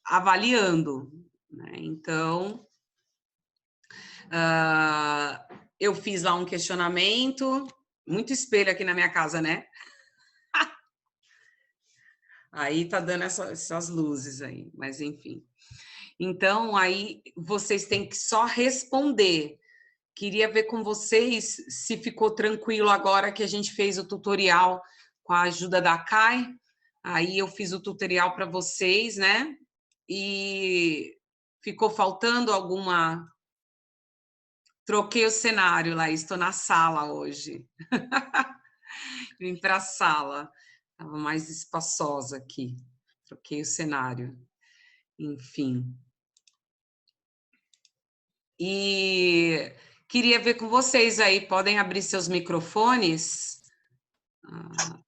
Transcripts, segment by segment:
avaliando, né? Então, eu fiz lá um questionamento, muito espelho aqui na minha casa, né? Aí tá dando essas luzes aí, mas enfim. Então, aí vocês têm que só responder. Queria ver com vocês se ficou tranquilo agora que a gente fez o tutorial com a ajuda da Kai. Aí eu fiz o tutorial para vocês, né? E ficou faltando alguma... Troquei o cenário lá, estou na sala hoje. Vim para a sala. Estava mais espaçosa aqui. Troquei o cenário. Enfim. E queria ver com vocês aí, podem abrir seus microfones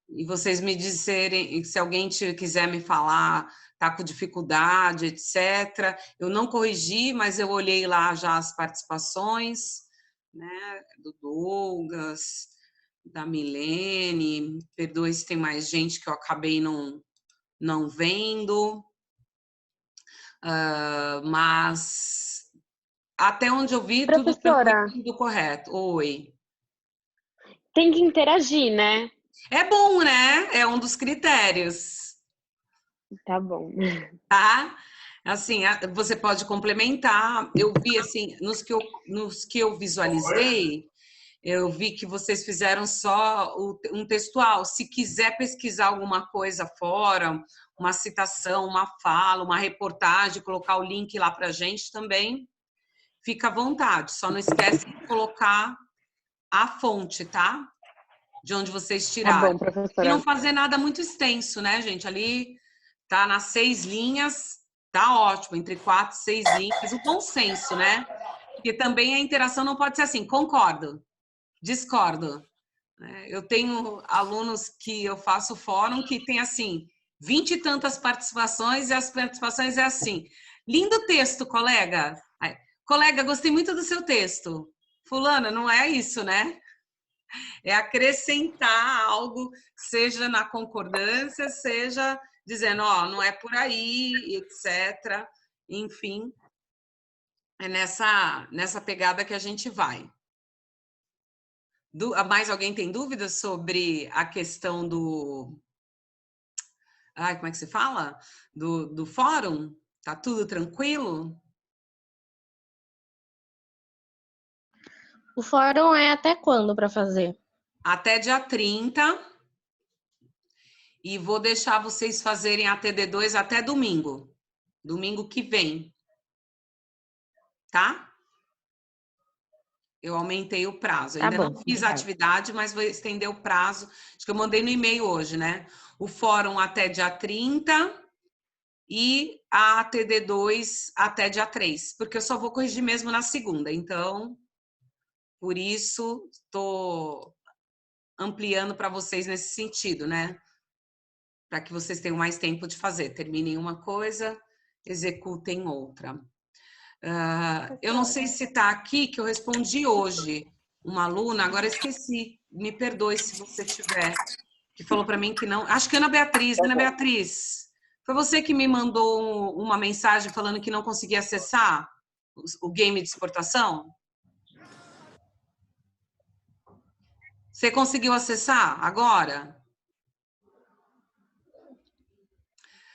e vocês me dizerem, se alguém quiser me falar, tá com dificuldade, etc. Eu não corrigi, mas eu olhei lá já as participações, né, do Douglas, da Milene, perdoe se tem mais gente que eu acabei não vendo, mas até onde eu vi, tudo tranquilo, Professora, tudo correto. Oi. tem que interagir, né? É bom, né? É um dos critérios, Tá bom. tá? Assim, você pode complementar. Eu vi, assim, nos que eu visualizei, eu vi que vocês fizeram só um textual. Se quiser pesquisar alguma coisa fora, uma citação, uma fala, uma reportagem, colocar o link lá para a gente também, fica à vontade. Só não esquece de colocar a fonte, tá? De onde vocês Tá tiraram. bom, E não professora. fazer nada muito extenso, né, gente? Ali tá nas 6 linhas, tá ótimo, entre 4 e 6 linhas, o bom senso, né? Porque também a interação não pode ser assim, concordo, discordo. Eu tenho alunos que eu faço fórum que tem assim, 20 e tantas participações, e as participações é assim, lindo texto, colega. Aí, colega, gostei muito do seu texto. Fulana, não é isso, né? É acrescentar algo, seja na concordância, seja dizendo, ó, não é por aí, etc. Enfim, é nessa pegada que a gente vai. Mais alguém tem dúvidas sobre a questão do... Ai, como é que se fala? Do fórum? Tá tudo tranquilo? O fórum é até quando para fazer? Até dia 30. E vou deixar vocês fazerem a TD2 até domingo. Domingo que vem. Tá? Eu aumentei o prazo. Tá Ainda não bom, fiz a obrigada. atividade, mas vou estender o prazo. Acho que eu mandei no e-mail hoje, né? O fórum até dia 30 e a TD2 até dia 3, porque eu só vou corrigir mesmo na segunda. Então, por isso, estou ampliando para vocês nesse sentido, né? Para que vocês tenham mais tempo de fazer. Terminem uma coisa, executem outra. Eu não sei se está aqui, que eu respondi hoje uma aluna, agora esqueci, me perdoe se você tiver, que falou para mim que não. Acho que Ana Beatriz, Ana Beatriz, foi você que me mandou uma mensagem falando que não conseguia acessar o game de exportação? Você conseguiu acessar agora?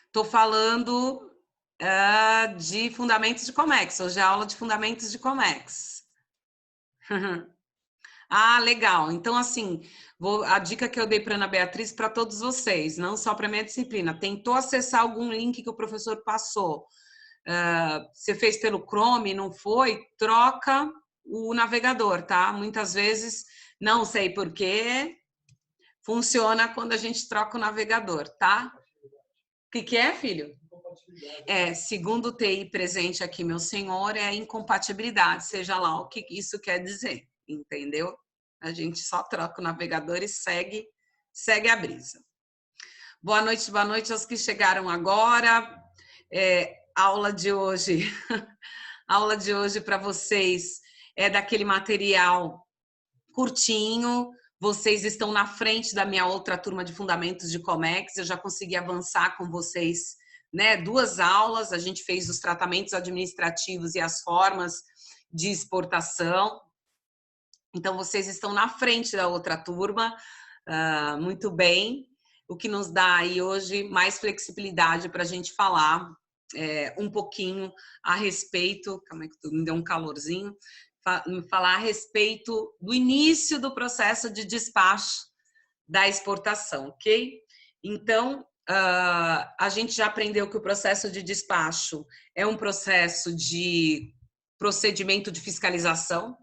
Estou falando de fundamentos de Comex, hoje é aula de fundamentos de Comex. Ah, legal. Então, assim, a dica que eu dei para Ana Beatriz para todos vocês, não só para minha disciplina. Tentou acessar algum link que o professor passou. Você fez pelo Chrome, não foi? Troca o navegador, tá? Muitas vezes, não sei por quê, funciona quando a gente troca o navegador, tá? O que é, filho? Segundo o TI presente aqui, meu senhor, é incompatibilidade, seja lá o que isso quer dizer, entendeu? A gente só troca o navegador e segue a brisa. Boa noite aos que chegaram agora. Aula de hoje, aula de hoje para vocês é daquele material curtinho. Vocês estão na frente da minha outra turma de fundamentos de Comex. Eu já consegui avançar com vocês né, 2 aulas, a gente fez os tratamentos administrativos e as formas de exportação. Então, vocês estão na frente da outra turma, muito bem, o que nos dá aí hoje mais flexibilidade para a gente falar um pouquinho a respeito, calma aí que me deu um calorzinho, falar a respeito do início do processo de despacho da exportação, ok? Então, a gente já aprendeu que o processo de despacho é um processo de procedimento de fiscalização,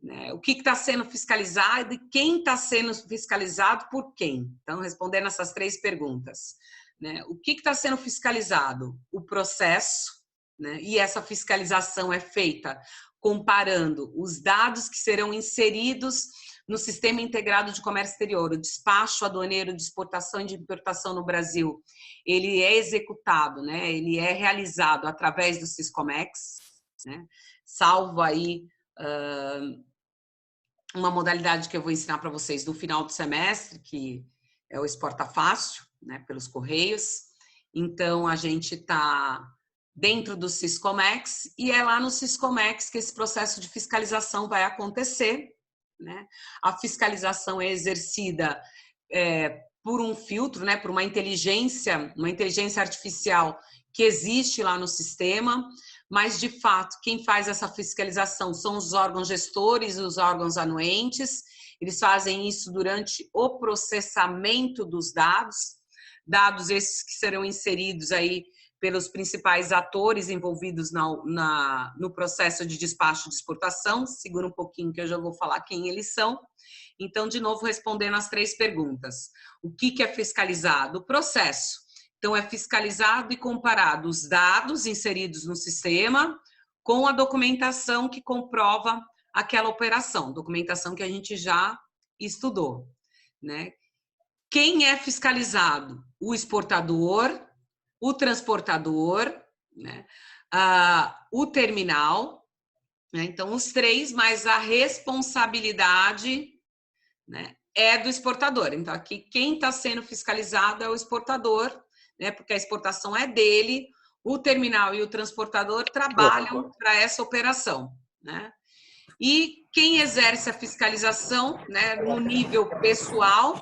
né? O que está sendo fiscalizado e quem está sendo fiscalizado por quem? Então, respondendo essas 3 perguntas. Né? O que está sendo fiscalizado? O processo, né? E essa fiscalização é feita comparando os dados que serão inseridos no Sistema Integrado de Comércio Exterior. O despacho aduaneiro de exportação e de importação no Brasil, ele é executado, né? Ele é realizado através do Siscomex, né? Salvo aí uma modalidade que eu vou ensinar para vocês no final do semestre, que é o Exporta Fácil, né, pelos Correios. Então, a gente está dentro do Siscomex e é lá no Siscomex que esse processo de fiscalização vai acontecer, né? A fiscalização é exercida por um filtro, né, por uma inteligência artificial que existe lá no sistema, mas, de fato, quem faz essa fiscalização são os órgãos gestores e os órgãos anuentes. Eles fazem isso durante o processamento dos dados, dados esses que serão inseridos aí pelos principais atores envolvidos no processo de despacho de exportação. Segura um pouquinho que eu já vou falar quem eles são. Então, de novo, respondendo as 3 perguntas. O que é fiscalizado? O processo. Então, é fiscalizado e comparado os dados inseridos no sistema com a documentação que comprova aquela operação, documentação que a gente já estudou, né? Quem é fiscalizado? O exportador, o transportador, né? O terminal, né? Então, os 3, mas a responsabilidade, né, é do exportador. Então, aqui quem está sendo fiscalizado é o exportador, né, porque a exportação é dele, o terminal e o transportador trabalham para essa operação, né? E quem exerce a fiscalização, né, no nível pessoal,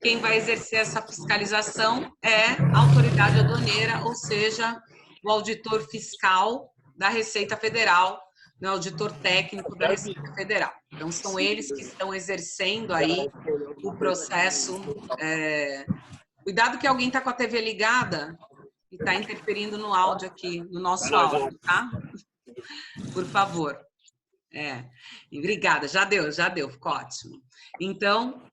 quem vai exercer essa fiscalização é a autoridade aduaneira, ou seja, o auditor fiscal da Receita Federal, o auditor técnico da Receita Federal. Então, são eles que estão exercendo aí o processo. Cuidado que alguém está com a TV ligada e está interferindo no áudio aqui, no nosso áudio, tá? Por favor. Obrigada, já deu, ficou ótimo. Então,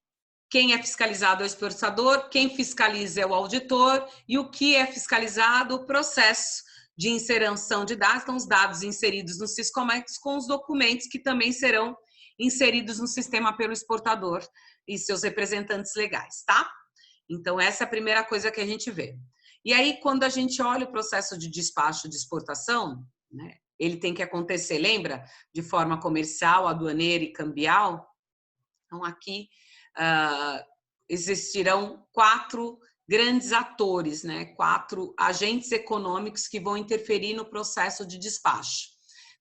quem é fiscalizado é o exportador, quem fiscaliza é o auditor, e o que é fiscalizado? O processo de inserição de dados, então os dados inseridos no Siscomex com os documentos que também serão inseridos no sistema pelo exportador e seus representantes legais, tá? Então, essa é a primeira coisa que a gente vê. E aí, quando a gente olha o processo de despacho de exportação, né, ele tem que acontecer, lembra? De forma comercial, aduaneira e cambial. Então, aqui existirão 4 grandes atores, né? 4 agentes econômicos que vão interferir no processo de despacho,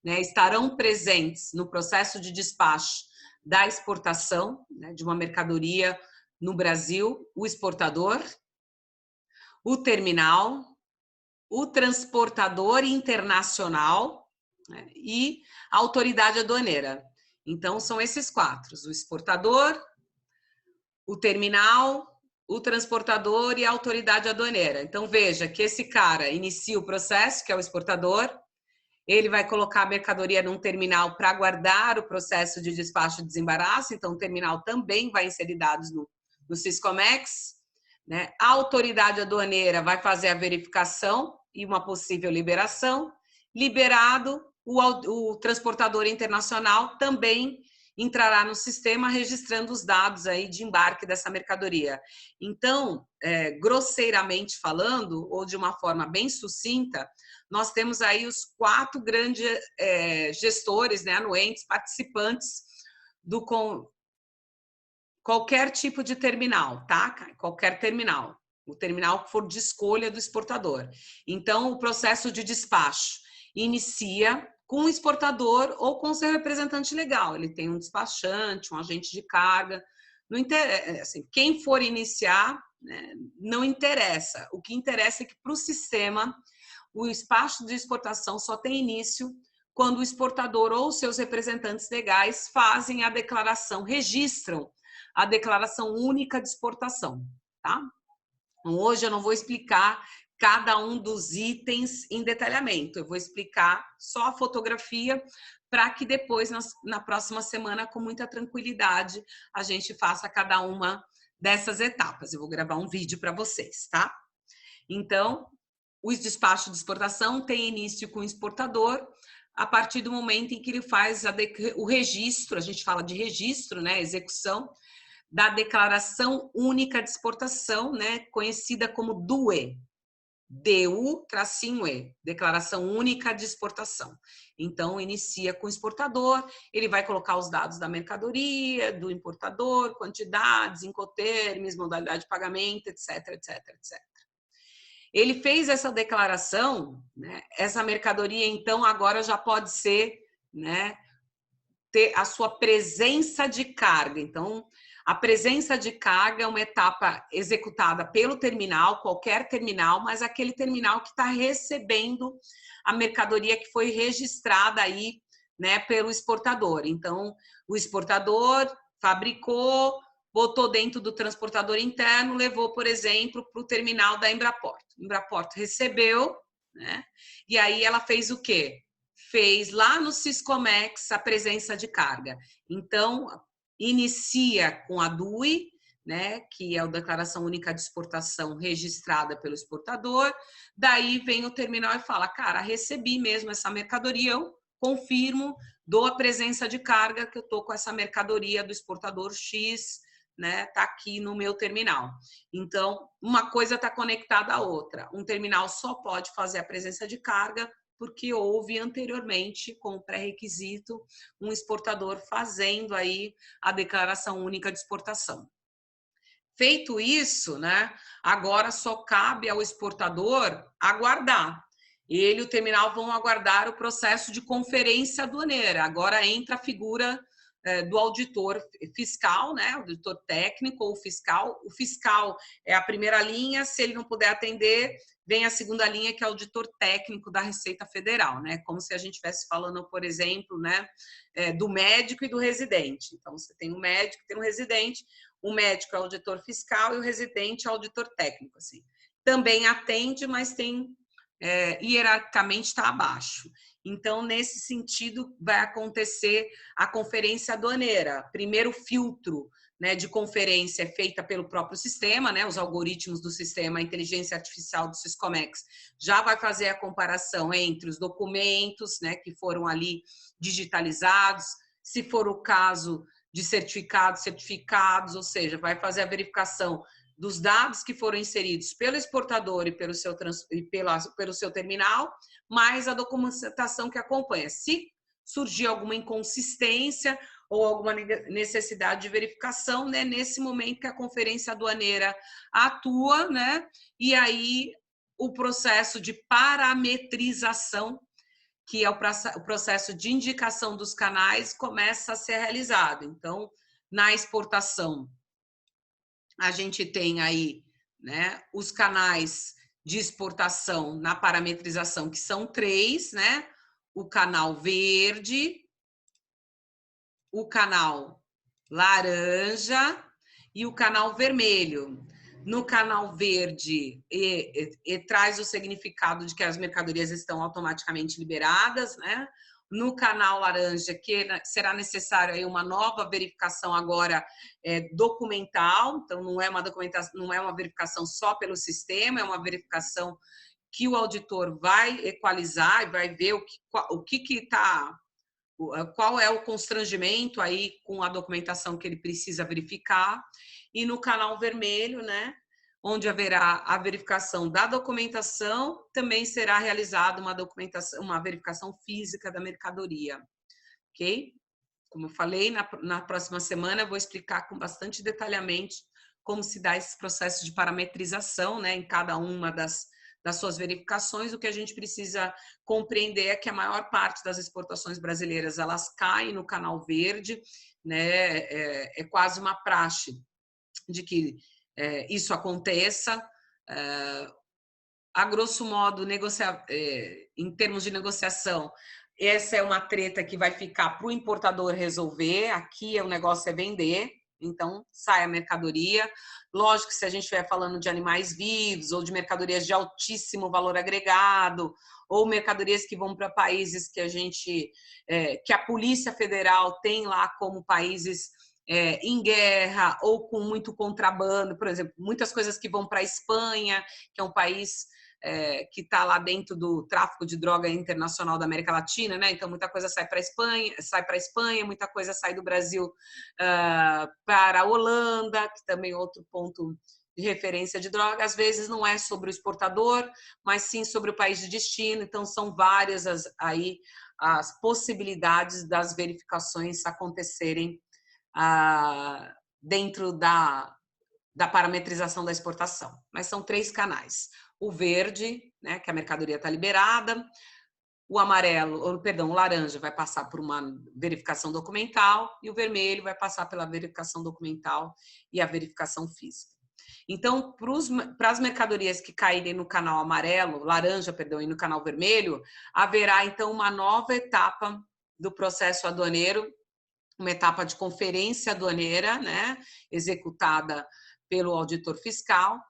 né? Estarão presentes no processo de despacho da exportação, né, de uma mercadoria no Brasil, o exportador, o terminal, o transportador internacional, né, e a autoridade aduaneira. Então, são esses 4, o exportador, o terminal, o transportador e a autoridade aduaneira. Então, veja que esse cara inicia o processo, que é o exportador, ele vai colocar a mercadoria num terminal para aguardar o processo de despacho e desembaraço, então o terminal também vai inserir dados no Siscomex, né? A autoridade aduaneira vai fazer a verificação e uma possível liberação. Liberado, o transportador internacional também entrará no sistema registrando os dados aí de embarque dessa mercadoria. Então, grosseiramente falando, ou de uma forma bem sucinta, nós temos aí os 4 grandes gestores, né, anuentes, participantes do qualquer tipo de terminal, tá? Qualquer terminal. o terminal que for de escolha do exportador. Então, o processo de despacho inicia com o exportador ou com seu representante legal. Ele tem um despachante, um agente de carga. Não interessa, assim, quem for iniciar, né, não interessa. O que interessa é que, para o sistema, o despacho de exportação só tem início quando o exportador ou seus representantes legais fazem a declaração, registram a declaração única de exportação, tá? Então, hoje eu não vou explicar cada um dos itens em detalhamento, eu vou explicar só a fotografia para que depois, na próxima semana, com muita tranquilidade, a gente faça cada uma dessas etapas. Eu vou gravar um vídeo para vocês, tá? Então, o despacho de exportação tem início com o exportador, a partir do momento em que ele faz o registro, a gente fala de registro, né, execução, da Declaração Única de Exportação, né, conhecida como DUE, DU-E, Declaração Única de Exportação. Então, inicia com o exportador, ele vai colocar os dados da mercadoria, do importador, quantidades, incoterms, modalidade de pagamento, etc, etc, etc. Ele fez essa declaração, né, essa mercadoria, então, agora já pode ser, né, ter a sua presença de carga. Então, a presença de carga é uma etapa executada pelo terminal, qualquer terminal, mas aquele terminal que está recebendo a mercadoria que foi registrada aí, né, pelo exportador. Então, o exportador fabricou, botou dentro do transportador interno, levou, por exemplo, para o terminal da Embraporto. Embraporto recebeu, né, e aí ela fez o quê? Fez lá no Siscomex a presença de carga. Então, inicia com a DUI, né, que é a Declaração Única de Exportação registrada pelo exportador, daí vem o terminal e fala, cara, recebi mesmo essa mercadoria, eu confirmo, dou a presença de carga que eu tô com essa mercadoria do exportador X, né, tá aqui no meu terminal. Então, uma coisa está conectada à outra. Um terminal só pode fazer a presença de carga porque houve anteriormente, como pré-requisito, um exportador fazendo aí a Declaração Única de Exportação. Feito isso, né, agora só cabe ao exportador aguardar. Ele e o terminal vão aguardar o processo de conferência aduaneira. Agora entra a figura do auditor fiscal, né, auditor técnico ou fiscal. O fiscal é a primeira linha, se ele não puder atender, vem a segunda linha, que é o auditor técnico da Receita Federal, né? Como se a gente estivesse falando, por exemplo, né, do médico e do residente. Então, você tem um médico, tem um residente, o médico é o auditor fiscal e o residente é o auditor técnico, assim. Também atende, mas tem, hierarquicamente está abaixo. Então, nesse sentido, vai acontecer a conferência aduaneira. Primeiro filtro, né, de conferência é feita pelo próprio sistema, né, os algoritmos do sistema, a inteligência artificial do Siscomex já vai fazer a comparação entre os documentos, né, que foram ali digitalizados, se for o caso de certificados, ou seja, vai fazer a verificação dos dados que foram inseridos pelo exportador e pelo seu terminal, mais a documentação que acompanha. Se surgir alguma inconsistência ou alguma necessidade de verificação, né, nesse momento que a conferência aduaneira atua, né, e aí o processo de parametrização, que é o processo de indicação dos canais, começa a ser realizado. Então, na exportação, a gente tem aí, né, os canais de exportação na parametrização, que são 3, né? O canal verde, o canal laranja e o canal vermelho. No canal verde, traz o significado de que as mercadorias estão automaticamente liberadas, né? No canal laranja, que será necessário aí uma nova verificação agora documental, então não é uma documentação, não é uma verificação só pelo sistema, é uma verificação que o auditor vai equalizar e vai ver qual é o constrangimento aí com a documentação que ele precisa verificar. E no canal vermelho, né, onde haverá a verificação da documentação, também será realizada uma verificação física da mercadoria, ok? Como eu falei, na próxima semana eu vou explicar com bastante detalhamento como se dá esse processo de parametrização, né, em cada uma das suas verificações. O que a gente precisa compreender é que a maior parte das exportações brasileiras, elas caem no canal verde, né, é quase uma praxe de que isso aconteça. A grosso modo, em termos de negociação, essa é uma treta que vai ficar para o importador resolver. Aqui o negócio é vender, então sai a mercadoria. Lógico que se a gente estiver falando de animais vivos ou de mercadorias de altíssimo valor agregado ou mercadorias que vão para países que a Polícia Federal tem lá como países em guerra ou com muito contrabando, por exemplo, muitas coisas que vão para a Espanha, que é um país que está lá dentro do tráfico de droga internacional da América Latina, né? Então muita coisa sai para a Espanha, muita coisa sai do Brasil para a Holanda, que também é outro ponto de referência de droga. Às vezes não é sobre o exportador, mas sim sobre o país de destino. Então são várias as possibilidades das verificações acontecerem dentro da parametrização da exportação. Mas são 3 canais. O verde, né, que a mercadoria está liberada, o o laranja vai passar por uma verificação documental e o vermelho vai passar pela verificação documental e a verificação física. Então, para as mercadorias que caírem no canal laranja, e no canal vermelho, haverá então uma nova etapa do processo aduaneiro, uma etapa de conferência aduaneira, né, executada pelo auditor fiscal.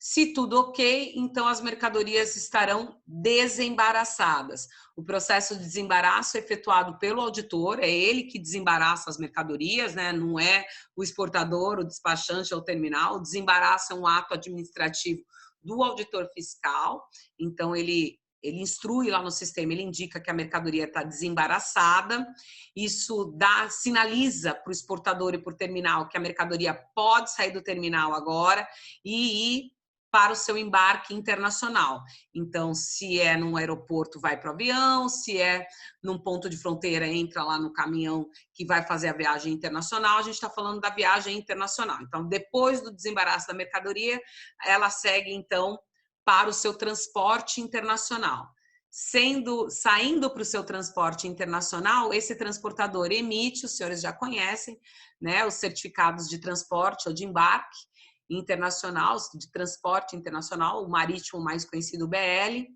Se tudo ok, então as mercadorias estarão desembaraçadas. O processo de desembaraço é efetuado pelo auditor, é ele que desembaraça as mercadorias, né? Não é o exportador, o despachante ou o terminal. O desembaraço é um ato administrativo do auditor fiscal, então ele instrui lá no sistema, ele indica que a mercadoria está desembaraçada, isso sinaliza para o exportador e para o terminal que a mercadoria pode sair do terminal agora e ir para o seu embarque internacional. Então, se é num aeroporto, vai para o avião, se é num ponto de fronteira, entra lá no caminhão que vai fazer a viagem internacional. A gente está falando da viagem internacional. Então, depois do desembaraço da mercadoria, ela segue, então, para o seu transporte internacional. Saindo para o seu transporte internacional, esse transportador emite, os senhores já conhecem, né, os certificados de transporte ou de embarque internacional, de transporte internacional, o marítimo mais conhecido, o BL.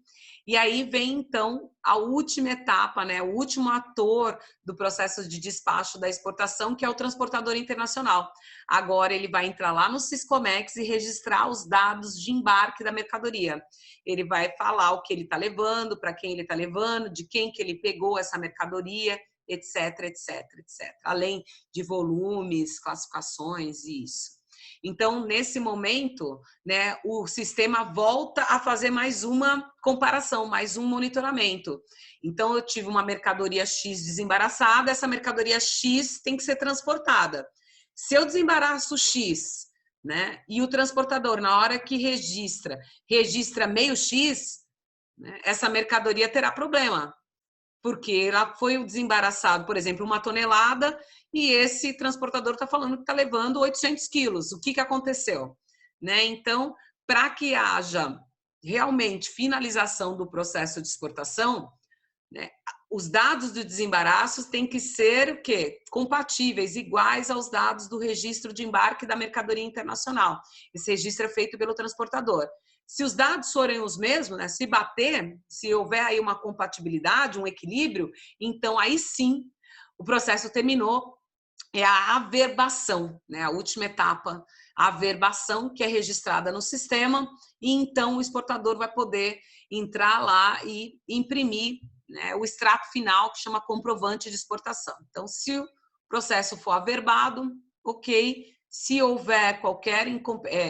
E aí vem, então, a última etapa, né, o último ator do processo de despacho da exportação, que é o transportador internacional. Agora ele vai entrar lá no Siscomex e registrar os dados de embarque da mercadoria. Ele vai falar o que ele está levando, para quem ele está levando, de quem que ele pegou essa mercadoria, etc, etc, etc. Além de volumes, classificações e isso. Então, nesse momento, né, o sistema volta a fazer mais uma comparação, mais um monitoramento. Então, eu tive uma mercadoria X desembaraçada, essa mercadoria X tem que ser transportada. Se eu desembaraço X, né, e o transportador, na hora que registra meio X, né, essa mercadoria terá problema, porque ela foi desembaraçado, por exemplo, 1 tonelada, e esse transportador está falando que está levando 800 quilos. O que aconteceu? Né? Então, para que haja realmente finalização do processo de exportação, né, os dados do desembaraço têm que ser o quê? Compatíveis, iguais aos dados do registro de embarque da mercadoria internacional. Esse registro é feito pelo transportador. Se os dados forem os mesmos, né, se bater, se houver aí uma compatibilidade, um equilíbrio, então aí sim o processo terminou. É a averbação, né, a última etapa, a averbação, que é registrada no sistema, e então o exportador vai poder entrar lá e imprimir, né, o extrato final, que chama comprovante de exportação. Então, se o processo for averbado, ok. Se houver qualquer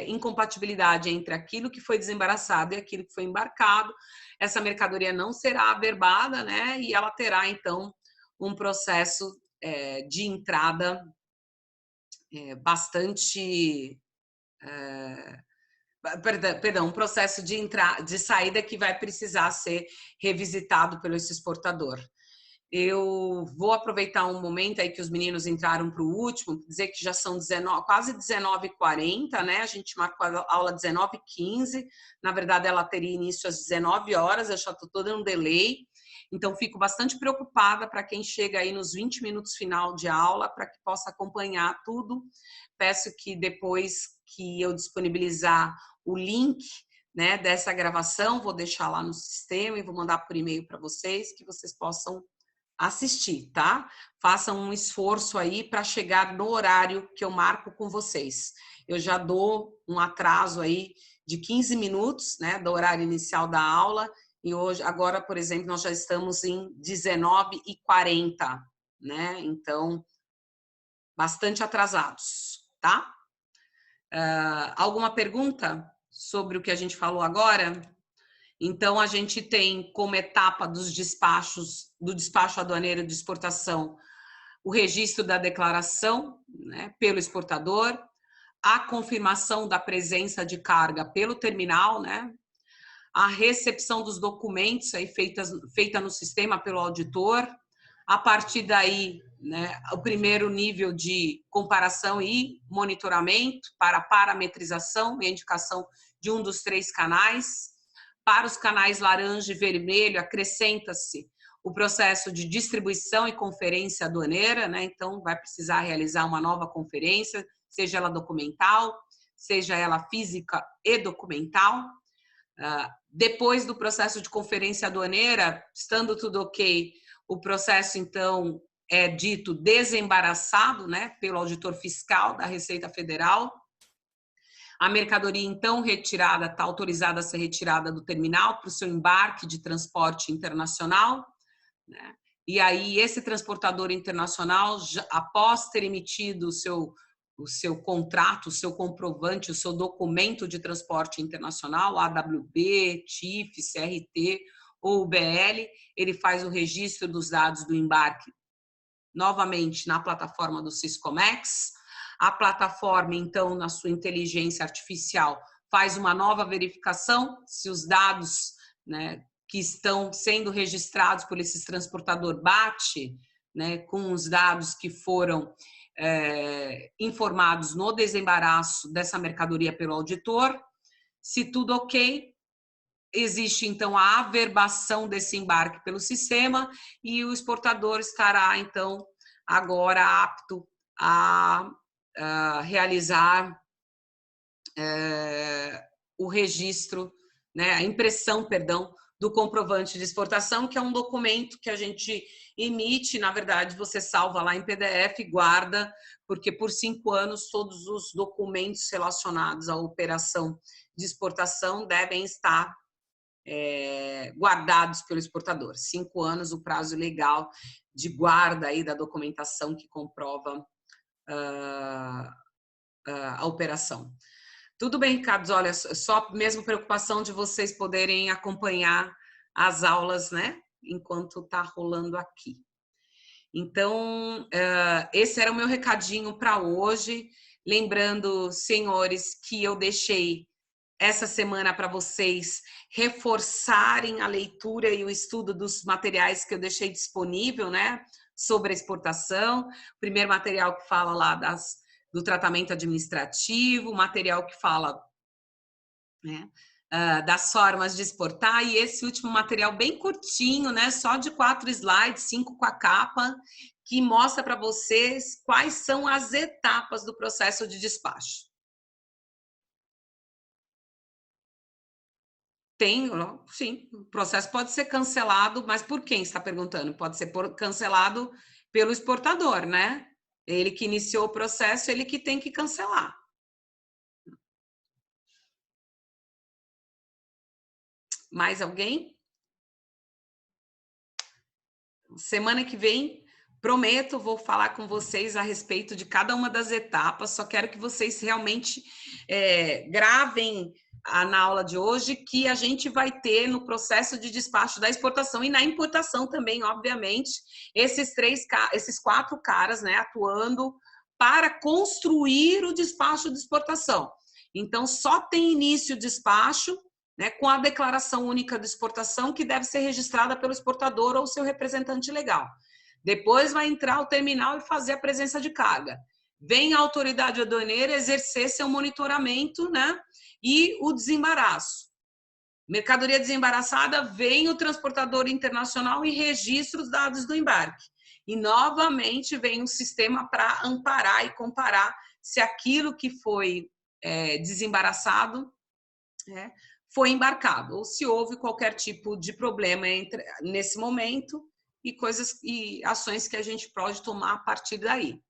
incompatibilidade entre aquilo que foi desembaraçado e aquilo que foi embarcado, essa mercadoria não será averbada, né? E ela terá, então, um processo de entrada bastante... Perdão, um processo de saída que vai precisar ser revisitado pelo esse exportador. eu vou aproveitar um momento aí que os meninos entraram para o último, dizer que já são quase 19h40, né? A gente marcou a aula 19h15, na verdade ela teria início às 19 horas, eu já estou toda um delay, então fico bastante preocupada para quem chega aí nos 20 minutos final de aula, para que possa acompanhar tudo. Peço que depois que eu disponibilizar o link, né, dessa gravação, vou deixar lá no sistema e vou mandar por e-mail para vocês, que vocês possam assistir, tá? Façam um esforço aí para chegar no horário que eu marco com vocês. Eu já dou um atraso aí de 15 minutos, né, do horário inicial da aula, e hoje, agora, por exemplo, nós já estamos em 19h40, né? Então, bastante atrasados, tá? Alguma pergunta sobre o que a gente falou agora? Então, a gente tem como etapa dos despachos, do despacho aduaneiro de exportação, o registro da declaração, né, pelo exportador, a confirmação da presença de carga pelo terminal, né, a recepção dos documentos aí feita no sistema pelo auditor, a partir daí, né, o primeiro nível de comparação e monitoramento para a parametrização e a indicação de um dos 3 canais. Para os canais laranja e vermelho, acrescenta-se o processo de distribuição e conferência aduaneira, né? Então, vai precisar realizar uma nova conferência, seja ela documental, seja ela física e documental. Depois do processo de conferência aduaneira, estando tudo ok, o processo, então, é dito desembaraçado, né, pelo auditor fiscal da Receita Federal. A mercadoria, então, retirada, está autorizada a ser retirada do terminal para o seu embarque de transporte internacional, né? E aí, esse transportador internacional, após ter emitido o seu contrato, o seu comprovante, o seu documento de transporte internacional, AWB, TIF, CRT ou UBL, ele faz o registro dos dados do embarque novamente na plataforma do Siscomex. A plataforma, então, na sua inteligência artificial, faz uma nova verificação se os dados, né, que estão sendo registrados por esse transportador bate, né, com os dados que foram informados no desembaraço dessa mercadoria pelo auditor. Se tudo ok, existe, então, a averbação desse embarque pelo sistema e o exportador estará, então, agora apto a realizar o registro, né, a impressão, perdão, do comprovante de exportação, que é um documento que a gente emite, na verdade, você salva lá em PDF e guarda, porque por 5 anos todos os documentos relacionados à operação de exportação devem estar guardados pelo exportador. 5 anos o prazo legal de guarda aí da documentação que comprova a operação. Tudo bem, Ricardo, olha, só mesmo preocupação de vocês poderem acompanhar as aulas, né, enquanto está rolando aqui. Então, esse era o meu recadinho para hoje. Lembrando, senhores, que eu deixei essa semana para vocês reforçarem a leitura e o estudo dos materiais que eu deixei disponível, né, sobre a exportação. O primeiro material que fala lá do tratamento administrativo, o material que fala, né, das formas de exportar, e esse último material bem curtinho, né, só de 4 slides, 5 com a capa, que mostra para vocês quais são as etapas do processo de despacho. Sim, o processo pode ser cancelado, mas por quem está perguntando? Pode ser cancelado pelo exportador, né? Ele que iniciou o processo, ele que tem que cancelar. Mais alguém? Semana que vem, prometo, vou falar com vocês a respeito de cada uma das etapas. Só quero que vocês realmente gravem na aula de hoje que a gente vai ter no processo de despacho da exportação e na importação também, obviamente, esses 4 caras, né, atuando para construir o despacho de exportação. Então, só tem início o despacho né, com a declaração única de exportação, que deve ser registrada pelo exportador ou seu representante legal. Depois vai entrar o terminal e fazer a presença de carga. Vem a autoridade aduaneira exercer seu monitoramento, né, e o desembaraço. Mercadoria desembaraçada, vem o transportador internacional e registra os dados do embarque. E, novamente, vem um sistema para amparar e comparar se aquilo que foi desembaraçado foi embarcado, ou se houve qualquer tipo de problema nesse momento e coisas e ações que a gente pode tomar a partir daí.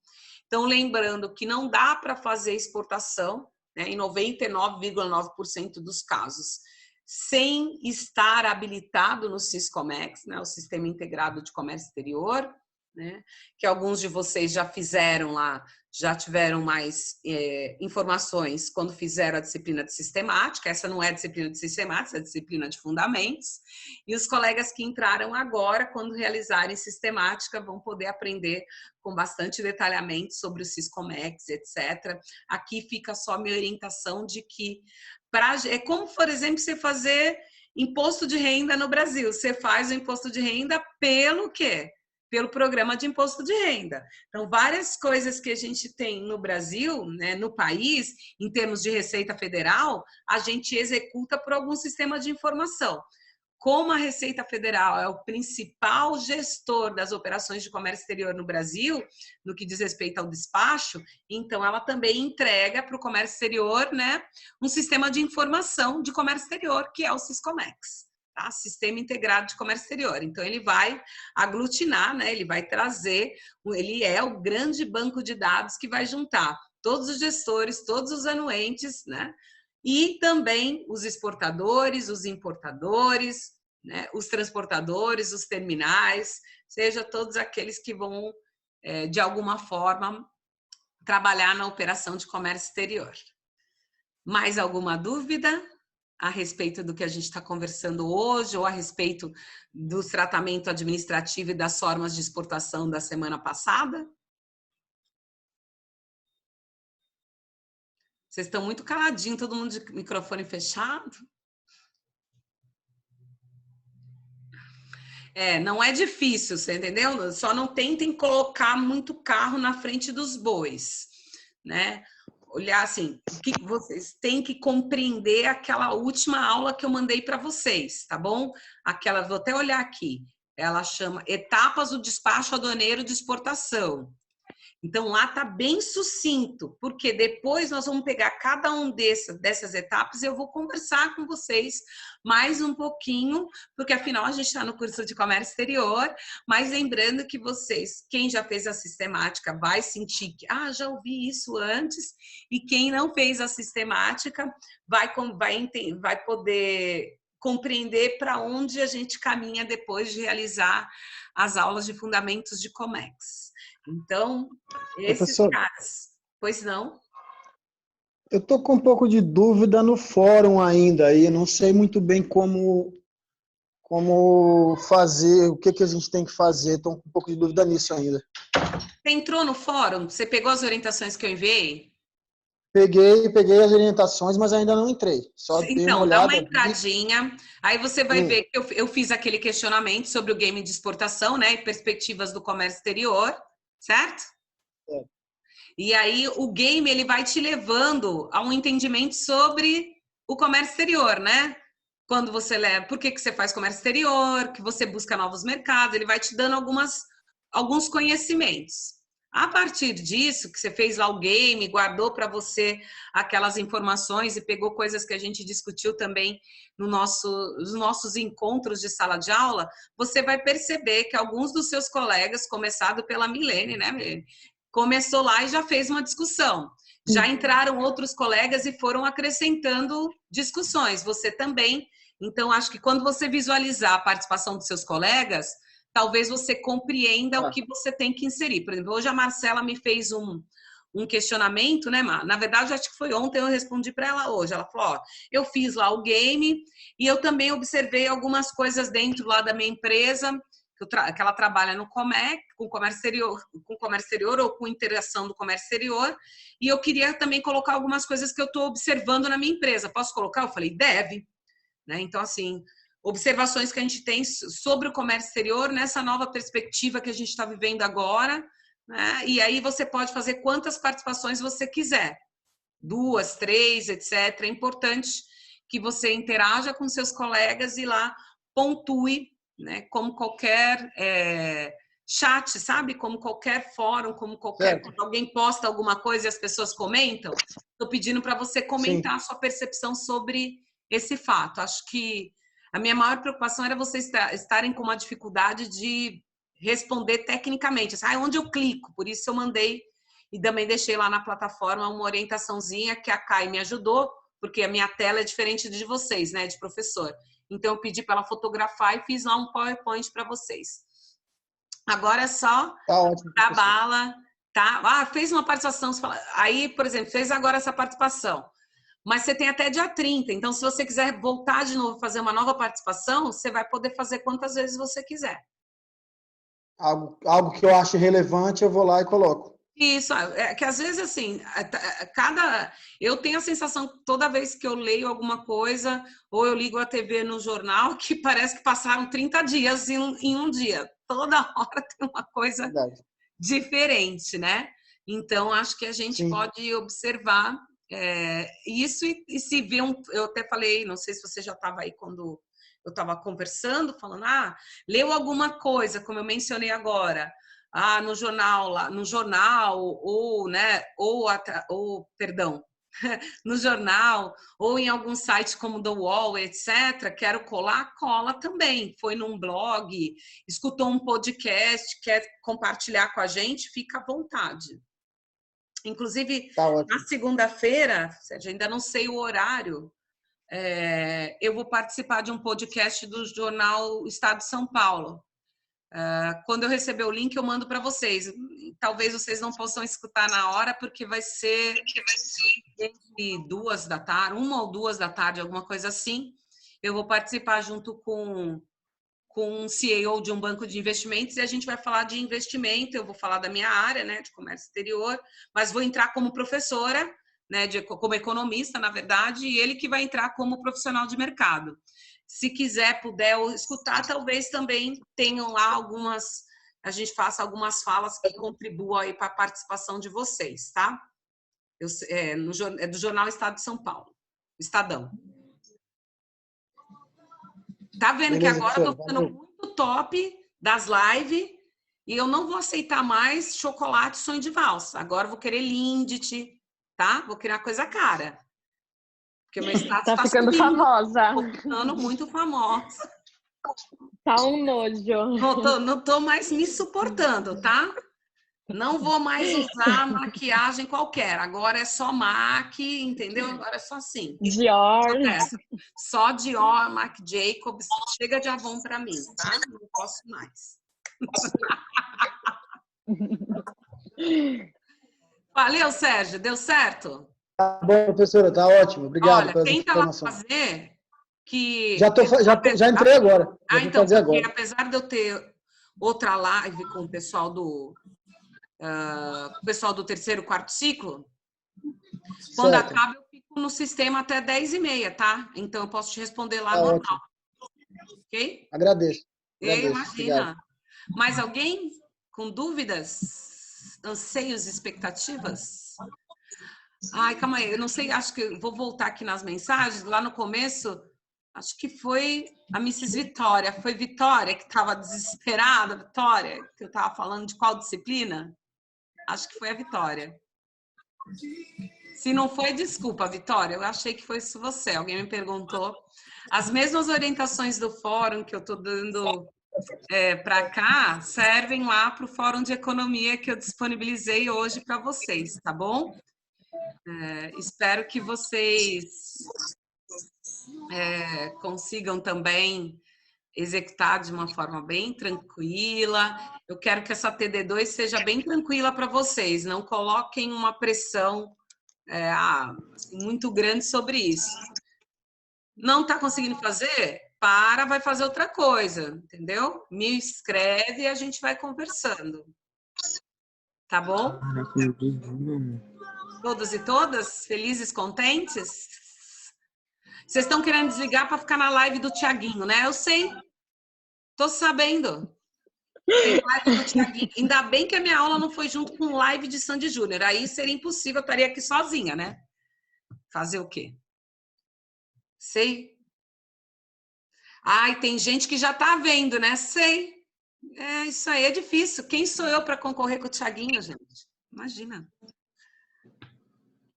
Então, lembrando que não dá para fazer exportação, né, em 99,9% dos casos, sem estar habilitado no Siscomex, né, o Sistema Integrado de Comércio Exterior, né, que alguns de vocês já fizeram lá, já tiveram mais informações quando fizeram a disciplina de sistemática. Essa não é a disciplina de sistemática, é a disciplina de fundamentos. E os colegas que entraram agora, quando realizarem sistemática, vão poder aprender com bastante detalhamento sobre o Siscomex, etc. Aqui fica só a minha orientação de que é como, por exemplo, você fazer imposto de renda no Brasil. Você faz o imposto de renda pelo quê? Pelo programa de imposto de renda. Então, várias coisas que a gente tem no Brasil, né, no país, em termos de Receita Federal, a gente executa por algum sistema de informação. Como a Receita Federal é o principal gestor das operações de comércio exterior no Brasil, no que diz respeito ao despacho, então ela também entrega para o comércio exterior, né, um sistema de informação de comércio exterior, que é o Siscomex. Tá? Sistema Integrado de Comércio Exterior. Então, ele vai aglutinar, né? Ele vai trazer, ele é o grande banco de dados que vai juntar todos os gestores, todos os anuentes, né? E também os exportadores, os importadores, né? Os transportadores, os terminais, seja todos aqueles que vão, de alguma forma, trabalhar na operação de comércio exterior. Mais alguma dúvida a respeito do que a gente está conversando hoje, ou a respeito do tratamento administrativo e das formas de exportação da semana passada? Vocês estão muito caladinhos, todo mundo de microfone fechado. Não é difícil, você entendeu? Só não tentem colocar muito carro na frente dos bois, né? Olhar assim, o que vocês têm que compreender aquela última aula que eu mandei para vocês, tá bom? Aquela, vou até olhar aqui, ela chama Etapas do Despacho Aduaneiro de Exportação. Então, lá está bem sucinto, porque depois nós vamos pegar cada um dessas etapas e eu vou conversar com vocês mais um pouquinho, porque afinal a gente está no curso de comércio exterior, mas lembrando que vocês, quem já fez a sistemática vai sentir que, já ouvi isso antes, e quem não fez a sistemática vai poder compreender para onde a gente caminha depois de realizar as aulas de fundamentos de Comex. Então, esses caras, pois não? Eu estou com um pouco de dúvida no fórum ainda, e não sei muito bem como fazer, o que a gente tem que fazer, estou com um pouco de dúvida nisso ainda. Você entrou no fórum? Você pegou as orientações que eu enviei? Peguei as orientações, mas ainda não entrei. Só então, dá uma entradinha, aí você vai ver que eu fiz aquele questionamento sobre o game de exportação, né, e perspectivas do comércio exterior, certo? E aí o game ele vai te levando a um entendimento sobre o comércio exterior, né? Quando você leva, por que você faz comércio exterior, que você busca novos mercados, ele vai te dando alguns conhecimentos. A partir disso, que você fez lá o game, guardou para você aquelas informações e pegou coisas que a gente discutiu também nos nossos encontros de sala de aula, você vai perceber que alguns dos seus colegas, começado pela Milene, né, Milene? Começou lá e já fez uma discussão. Já entraram outros colegas e foram acrescentando discussões. Você também. Então, acho que quando você visualizar a participação dos seus colegas, talvez você compreenda o que você tem que inserir. Por exemplo, hoje a Marcela me fez um questionamento, né, Mar? Na verdade, acho que foi ontem, eu respondi para ela hoje. Ela falou, eu fiz lá o game e eu também observei algumas coisas dentro lá da minha empresa, que ela trabalha no Comex, com comércio exterior ou com interação do comércio exterior, e eu queria também colocar algumas coisas que eu estou observando na minha empresa. Posso colocar? Eu falei, deve. né? Então, assim, observações que a gente tem sobre o comércio exterior nessa nova perspectiva que a gente está vivendo agora, né? E aí você pode fazer quantas participações você quiser, 2, 3, etc. É importante que você interaja com seus colegas e lá pontue, né? Como qualquer chat, sabe? Como qualquer fórum, como qualquer... Quando alguém posta alguma coisa e as pessoas comentam, estou pedindo para você comentar a sua percepção sobre esse fato. Acho que a minha maior preocupação era vocês estarem com uma dificuldade de responder tecnicamente. Onde eu clico? Por isso eu mandei e também deixei lá na plataforma uma orientaçãozinha que a Kai me ajudou, porque a minha tela é diferente de vocês, né, de professor. Então eu pedi para ela fotografar e fiz lá um PowerPoint para vocês. Agora é só dar bala, tá? Fez uma participação, aí, por exemplo, fez agora essa participação. Mas você tem até dia 30, então se você quiser voltar de novo, fazer uma nova participação, você vai poder fazer quantas vezes você quiser. Algo que eu acho relevante, eu vou lá e coloco. Isso, que às vezes, assim, eu tenho a sensação que toda vez que eu leio alguma coisa, ou eu ligo a TV no jornal, que parece que passaram 30 dias em um dia. Toda hora tem uma coisa diferente, né? Então, acho que a gente pode observar isso e se vê eu até falei, não sei se você já estava aí quando eu estava conversando, falando, leu alguma coisa, como eu mencionei agora, no jornal, ou, né, perdão, no jornal, ou em algum site como The Wall, etc., quero colar, cola também. Foi num blog, escutou um podcast, quer compartilhar com a gente, fica à vontade. Inclusive, na segunda-feira, ainda não sei o horário, eu vou participar de um podcast do jornal Estado de São Paulo. Quando eu receber o link, eu mando para vocês. Talvez vocês não possam escutar na hora, porque vai ser entre 2 da tarde, 1 ou 2 da tarde, alguma coisa assim. Eu vou participar junto com um CEO de um banco de investimentos e a gente vai falar de investimento. Eu vou falar da minha área, né, de comércio exterior, mas vou entrar como professora, né, como economista, na verdade, e ele que vai entrar como profissional de mercado. Se quiser, puder escutar, talvez também tenham lá a gente faça algumas falas que contribuam aí para a participação de vocês, tá? É do jornal Estado de São Paulo, Estadão. Tá vendo que agora eu tô ficando muito top das lives e eu não vou aceitar mais chocolate sonho de valsa. Agora eu vou querer Lindt, tá? Vou querer uma coisa cara. Porque o meu status tá ficando subindo, famosa. tô ficando muito famosa. Tá um nojo. Não tô mais me suportando, tá? Não vou mais usar maquiagem qualquer. Agora é só MAC, entendeu? Agora é só assim. Dior. Só Dior, Marc Jacobs. Chega de Avon para mim, tá? Não posso mais. Valeu, Sérgio. Deu certo? Tá bom, professora. Tá ótimo. Obrigado. Olha, tenta lá fazer que... Já entrei agora. Então, porque apesar de eu ter outra live com o pessoal do terceiro, quarto ciclo, quando acaba eu fico no sistema até 10h30, tá? Então eu posso te responder lá normal. Ótimo. Ok? Agradeço. Imagina. Obrigado. Mais alguém com dúvidas, anseios, expectativas? Calma aí, eu não sei, acho que eu vou voltar aqui nas mensagens. Lá no começo, acho que foi a Mrs. Vitória. Foi Vitória que estava desesperada, Vitória, que eu estava falando de qual disciplina? Acho que foi a Vitória. Se não foi, desculpa, Vitória. Eu achei que foi isso você. Alguém me perguntou. As mesmas orientações do fórum que eu estou dando para cá servem lá para o fórum de economia que eu disponibilizei hoje para vocês, tá bom? Espero que vocês consigam também executar de uma forma bem tranquila. Eu quero que essa TD2 seja bem tranquila para vocês, não coloquem uma pressão muito grande sobre isso. Não está conseguindo fazer? Vai fazer outra coisa, entendeu? Me escreve e a gente vai conversando. Tá bom? Todos e todas felizes, contentes? Vocês estão querendo desligar para ficar na live do Tiaguinho, né? Eu sei. Tô sabendo. Tem live do Tiaguinho. Ainda bem que a minha aula não foi junto com live de Sandy Júnior. Aí seria impossível, eu estaria aqui sozinha, né? Fazer o quê? Sei. Ai, tem gente que já tá vendo, né? Sei. É, isso aí é difícil. Quem sou eu para concorrer com o Tiaguinho, gente? Imagina.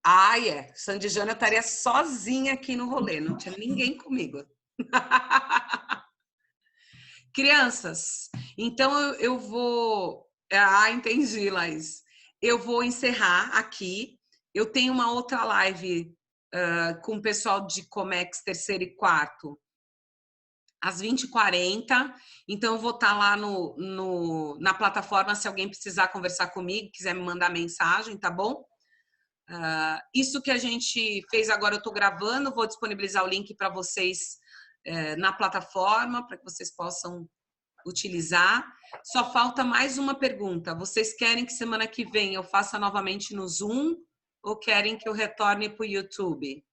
Ai, Sandy Júnior estaria sozinha aqui no rolê, não tinha ninguém comigo. Crianças, então eu vou... Ah, entendi, Laís. Eu vou encerrar aqui. Eu tenho uma outra live com o pessoal de Comex terceiro e quarto, às 20h40. Então, eu vou estar lá na plataforma se alguém precisar conversar comigo, quiser me mandar mensagem, tá bom? Isso que a gente fez agora, eu estou gravando, vou disponibilizar o link para vocês na plataforma, para que vocês possam utilizar. Só falta mais uma pergunta. Vocês querem que semana que vem eu faça novamente no Zoom ou querem que eu retorne para o YouTube?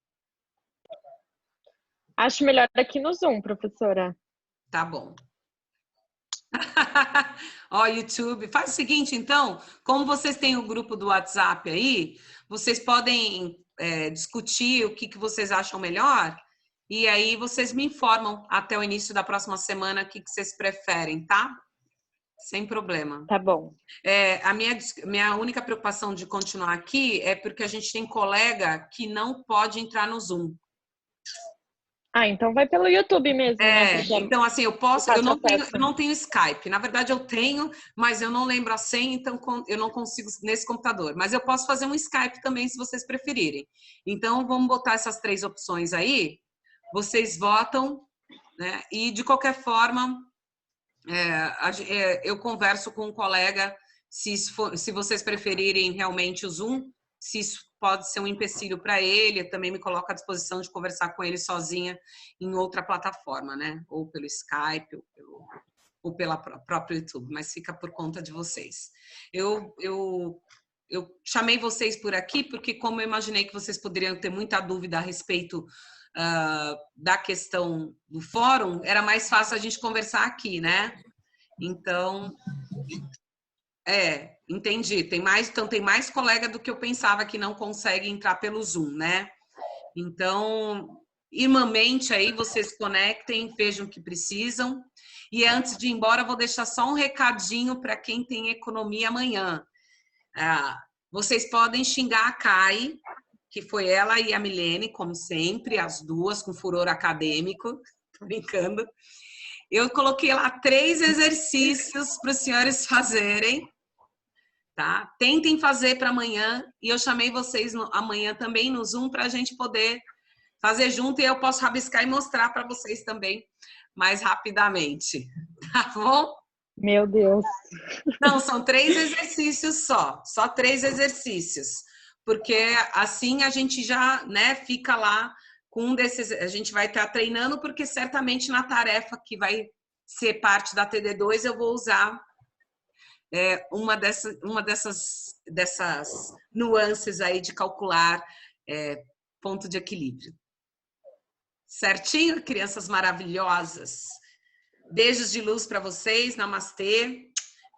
Acho melhor aqui no Zoom, professora. Tá bom. Ó, YouTube. Faz o seguinte, então, como vocês têm o grupo do WhatsApp aí, vocês podem discutir o que vocês acham melhor e aí vocês me informam até o início da próxima semana o que vocês preferem, tá? Sem problema. Tá bom. A minha única preocupação de continuar aqui é porque a gente tem colega que não pode entrar no Zoom. Ah, então vai pelo YouTube mesmo, né? Então assim, eu não tenho Skype. Na verdade eu tenho, mas eu não lembro a senha, então eu não consigo nesse computador. Mas eu posso fazer um Skype também, se vocês preferirem. Então vamos botar essas 3 opções aí. Vocês votam, né? E de qualquer forma, eu converso com um colega se vocês preferirem realmente o Zoom, se isso pode ser um empecilho para ele, eu também me coloco à disposição de conversar com ele sozinha em outra plataforma, né? Ou pelo Skype, ou pela própria YouTube, mas fica por conta de vocês. Eu chamei vocês por aqui porque, como eu imaginei que vocês poderiam ter muita dúvida a respeito da questão do fórum, era mais fácil a gente conversar aqui, né? Então... entendi. Tem mais colega do que eu pensava que não consegue entrar pelo Zoom, né? Então, irmãmente aí, vocês conectem, vejam o que precisam. E antes de ir embora, vou deixar só um recadinho para quem tem economia amanhã. Vocês podem xingar a Kai, que foi ela e a Milene, como sempre, as duas com furor acadêmico. Tô brincando. Eu coloquei lá 3 exercícios para os senhores fazerem, tá? Tentem fazer para amanhã e eu chamei vocês amanhã também no Zoom para a gente poder fazer junto e eu posso rabiscar e mostrar para vocês também mais rapidamente, tá bom? Meu Deus. Não, são 3 exercícios só 3 exercícios, porque assim a gente já, né, fica lá com um desses, a gente vai estar treinando, porque certamente na tarefa que vai ser parte da TD2 eu vou usar uma dessas nuances aí de calcular ponto de equilíbrio. Certinho, crianças maravilhosas? Beijos de luz para vocês, namastê.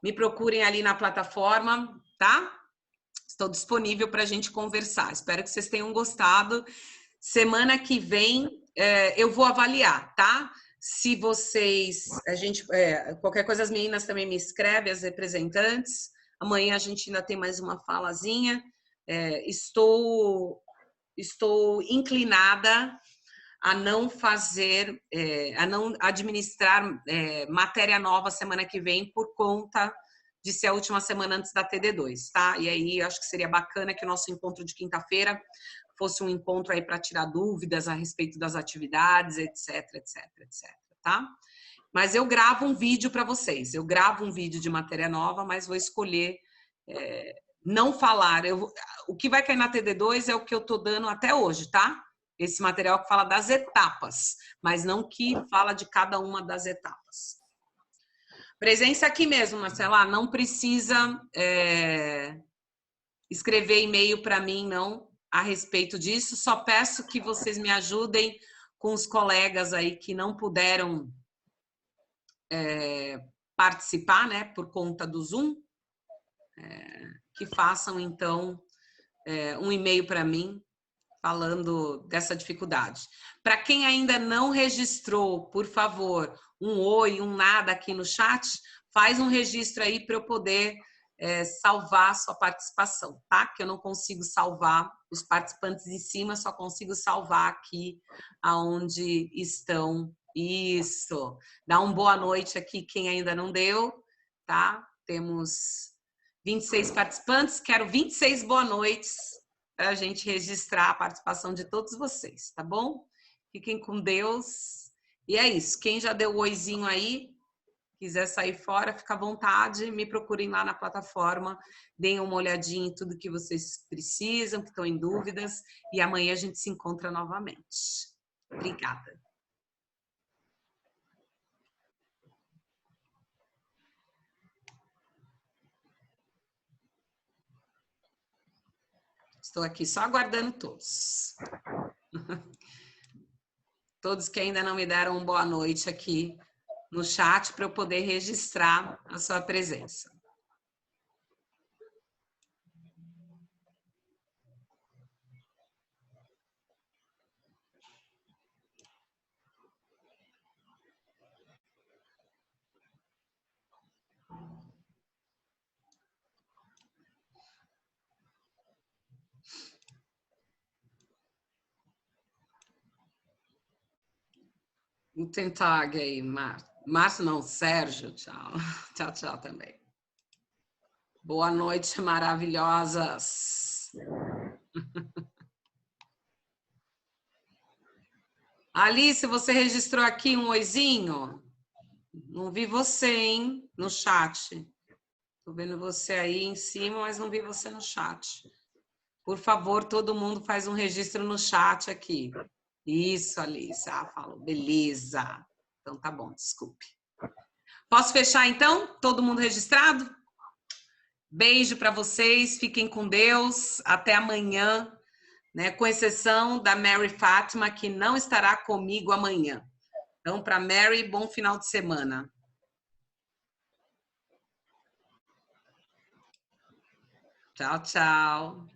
Me procurem ali na plataforma, tá? Estou disponível para a gente conversar. Espero que vocês tenham gostado. Semana que vem eu vou avaliar, tá? Se vocês... qualquer coisa, as meninas também me escrevem, as representantes. Amanhã a gente ainda tem mais uma falazinha. Estou inclinada a não fazer, a não administrar matéria nova semana que vem por conta de ser a última semana antes da TD2, tá? E aí, eu acho que seria bacana que o nosso encontro de quinta-feira fosse um encontro aí para tirar dúvidas a respeito das atividades, etc, tá? Mas eu gravo um vídeo para vocês. Eu gravo um vídeo de matéria nova, mas vou escolher não falar. O que vai cair na TD2 é o que eu tô dando até hoje, tá? Esse material que fala das etapas, mas não que fala de cada uma das etapas. Presença aqui mesmo, Marcela. Não precisa escrever e-mail para mim, não, a respeito disso. Só peço que vocês me ajudem com os colegas aí que não puderam participar, né, por conta do Zoom, que façam, então, um e-mail para mim falando dessa dificuldade. Para quem ainda não registrou, por favor, um oi, um nada aqui no chat, faz um registro aí para eu poder salvar a sua participação, tá? Que eu não consigo salvar os participantes em cima, só consigo salvar aqui aonde estão. Isso. Dá uma boa noite aqui quem ainda não deu, tá? Temos 26 participantes, quero 26 boa noites para a gente registrar a participação de todos vocês, tá bom? Fiquem com Deus. E é isso. Quem já deu o oizinho aí, quiser sair fora, fica à vontade, me procurem lá na plataforma, deem uma olhadinha em tudo que vocês precisam, que estão em dúvidas, e amanhã a gente se encontra novamente. Obrigada. Estou aqui só aguardando todos. Todos que ainda não me deram uma boa noite aqui no chat para eu poder registrar a sua presença. Guten Tag aí, Márcio não, Sérgio, tchau. Tchau, tchau também. Boa noite, maravilhosas. Alice, você registrou aqui um oizinho? Não vi você, hein, no chat. Tô vendo você aí em cima, mas não vi você no chat. Por favor, todo mundo faz um registro no chat aqui. Isso, Alice. Ah, falou. Beleza. Então tá bom, desculpe. Posso fechar então? Todo mundo registrado? Beijo para vocês, fiquem com Deus. Até amanhã, né? Com exceção da Mary Fátima, que não estará comigo amanhã. Então, para Mary, bom final de semana. Tchau, tchau.